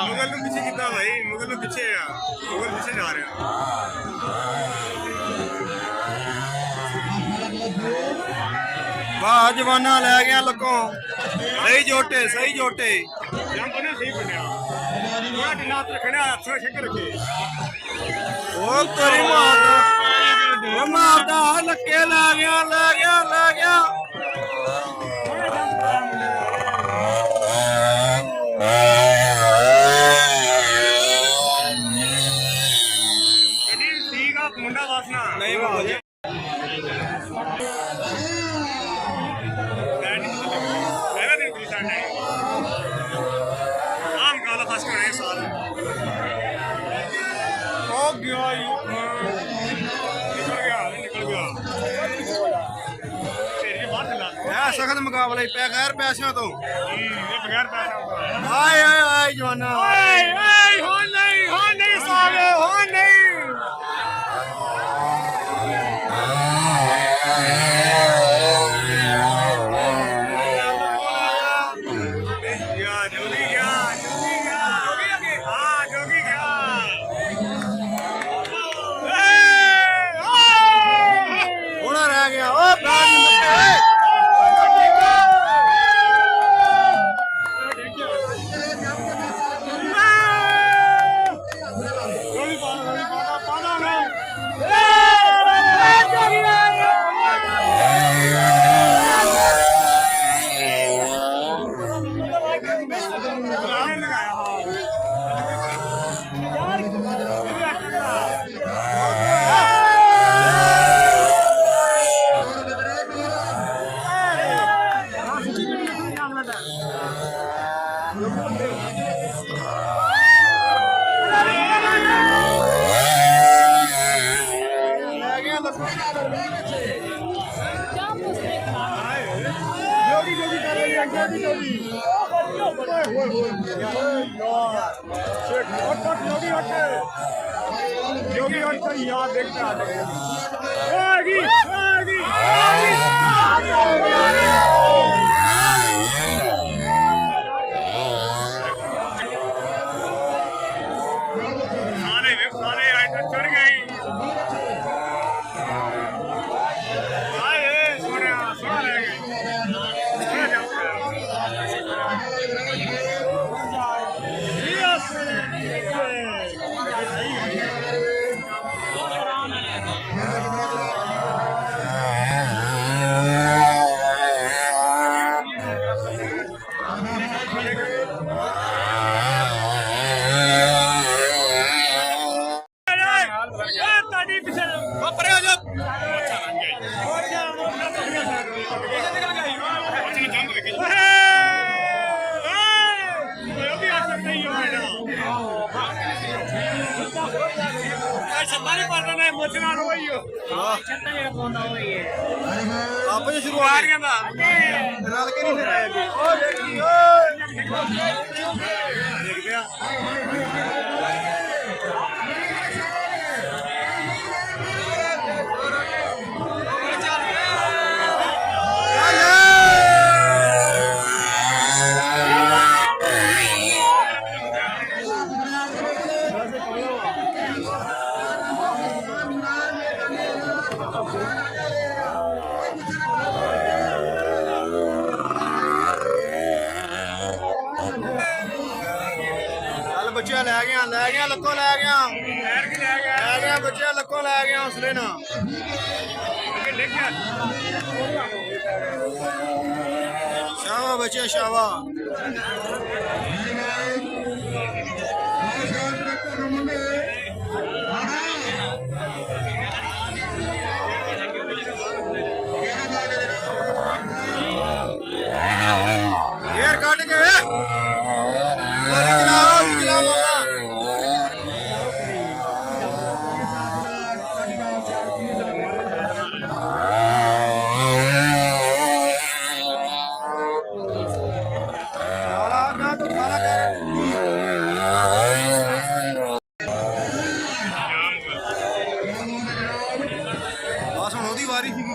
मुगल पीछे कितना भाई मुगल पीछे मुगल पीछे जा रहे हैं वाह जवाना लै गया लको सही जोटे सही जोटे जंप ने सही बनया थोड़ा ढिला रखना अच्छा छक रखे ओ तेरी मारदा ओ मारदा लके लै गया लै गया लै गया मुंडा वासना नहीं मुझे आम काला फर्स्ट है साल हो गया निकल गया तेरी बात ना है सख्त मुकाबला ही बगैर पैसों तो ये बगैर पैसों हाय हाय हाय जवाना हाय हाय हो नहीं साले हो नहीं योगी याद देखते ਆਪੇ ਸ਼ੁਰੂਆਤ ਕਹਿੰਦਾ ਰਲ ਕੇ ਨਹੀਂ ਫਿਰ ਆਇਆ ਜੀ ਓ ਦੇਖੀ ਓਏ ਦੇਖਦੇ ਆ ਬੱਚਿਆ ਲੈ ਗਿਆ ਲੱਕੋ ਲੈ ਗਿਆ ਬੱਚਿਆ ਲੱਕੋ ਲੈ ਗਿਆ ਹੌਸਲੇ ਨਾਲ ਸ਼ਾਵਾ ਬੱਚਿਆ ਸ਼ਾਵਾ ਯਾਰ ਕੱਢ ਕੇ ਉਹਦੀ ਵਾਰੀ ਸੀਗੀ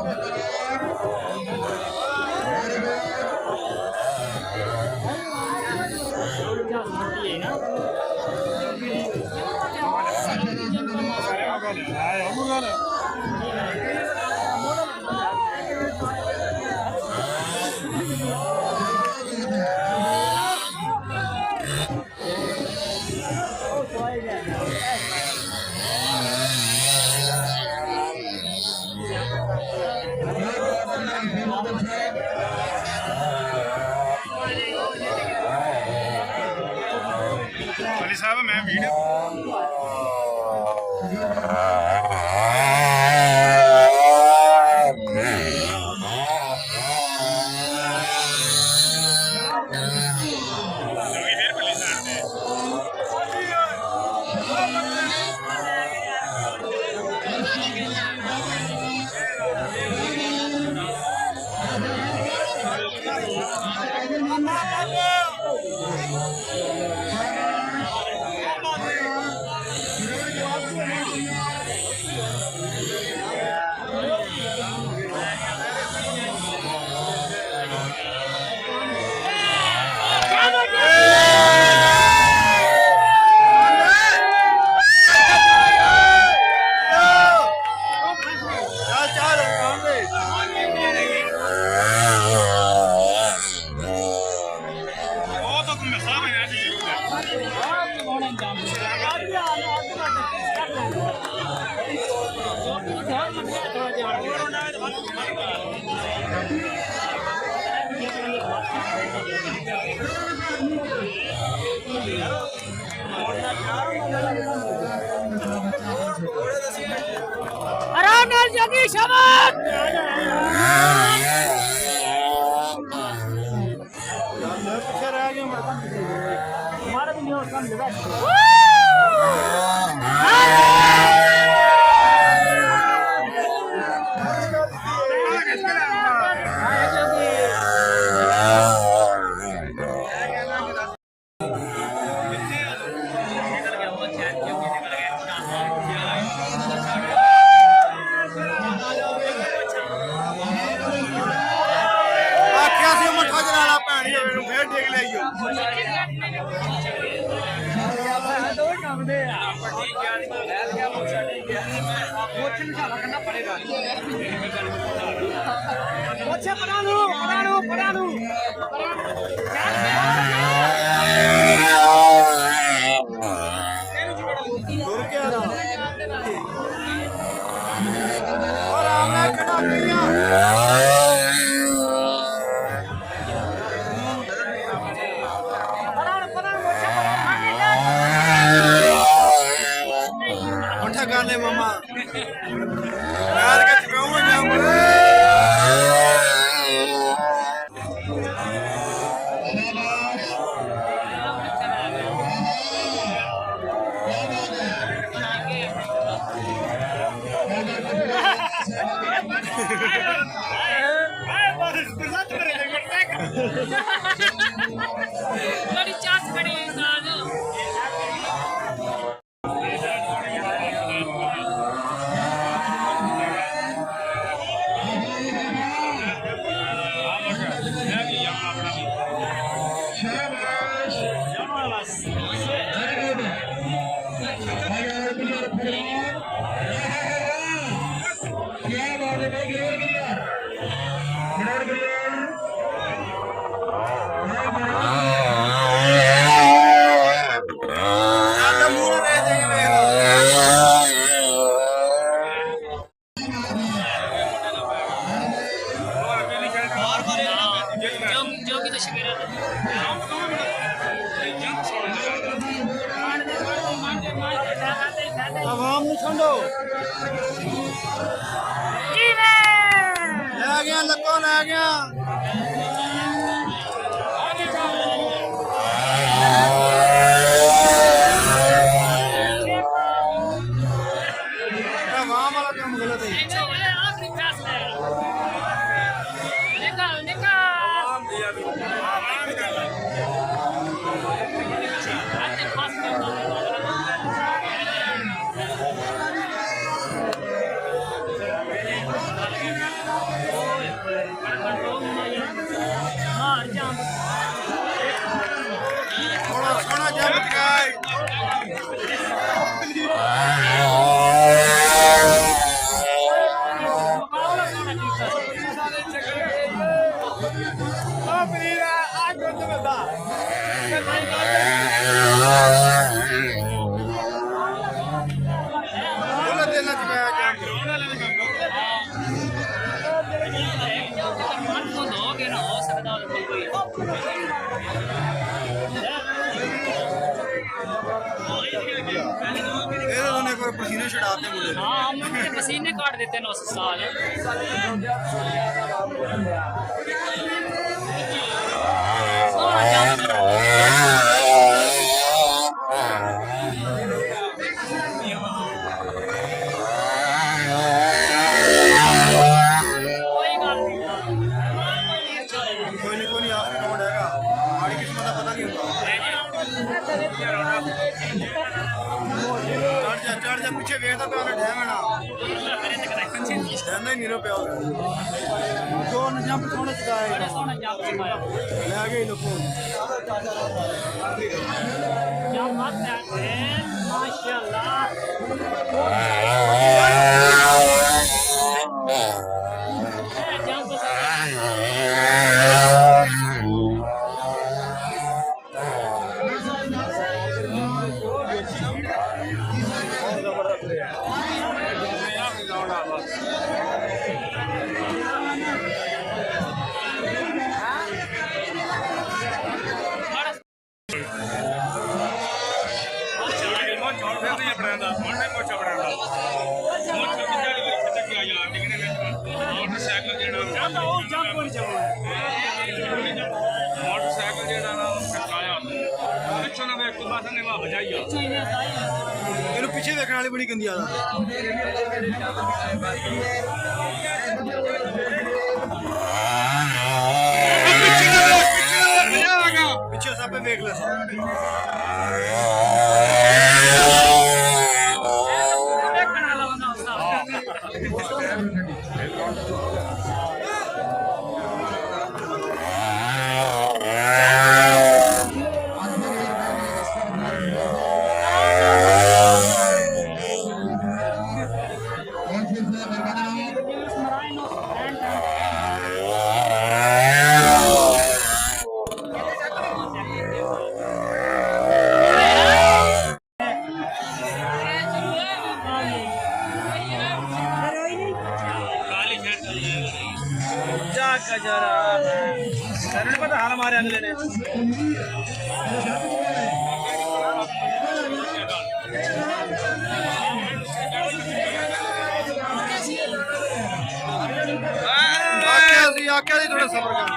ਅਲੀ ਸਾਹਿਬ ਮੈਂ ਵੀਡੀਓ आराम नाल जगी शबक हमारा भी नहीं कम लगा मम्मा यार के चुकाऊंगा बड़ी चास बड़ी इंसान जोगी तो शिविर आवाम ਨੂੰ ਛੱਡੋ ਲੈ ਗਿਆ ਲੱਕੋ ਲੈ ਗਿਆ आवाम वाला काम गलत है आखिरी फैसला निकाल थोड़ा सोना जब गाय पसीने छड़ाते मुझे हाँ हमने पसीने काट देते हैं 9 साल कोई आखिरी रोड हैगा हमारी किस्मत का पता नहीं होता चढ़ जा पीछे वेखदा पे आने डैमना डैमना ही नीरो पे हो जो न जंप सोने चकाए ले गए लोगों क्या बात है माशाल्लाह मोटरसाइकिल जेड़ा ना सरकाया पिछों ना एक बात ने वा भजाइया ਇਹਨੂੰ ਪਿੱਛੇ ਵੇਖਣ ਵਾਲੀ ਬੜੀ ਗੰਦੀ ਆਦਤ ਪਿੱਛੇ ਸਭ पे ਵੇਖ ਲੈ पता हाल हमारे अगले ने आके थोड़ा सबर कर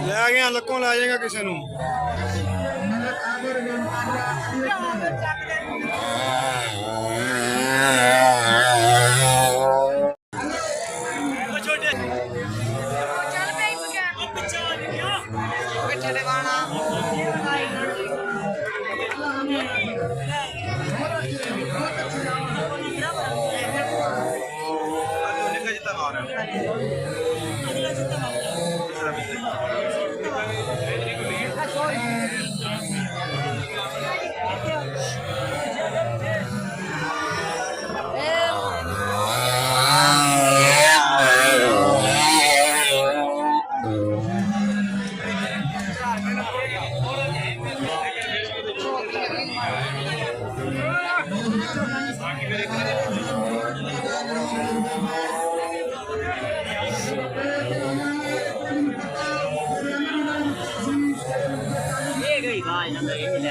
ਲੈ ਗਿਆ ਲੱਕੋਂ ਲੈ ਜਾਏਗਾ ਕਿਸੇ ਨੂੰ ये गई गाय ना ये ले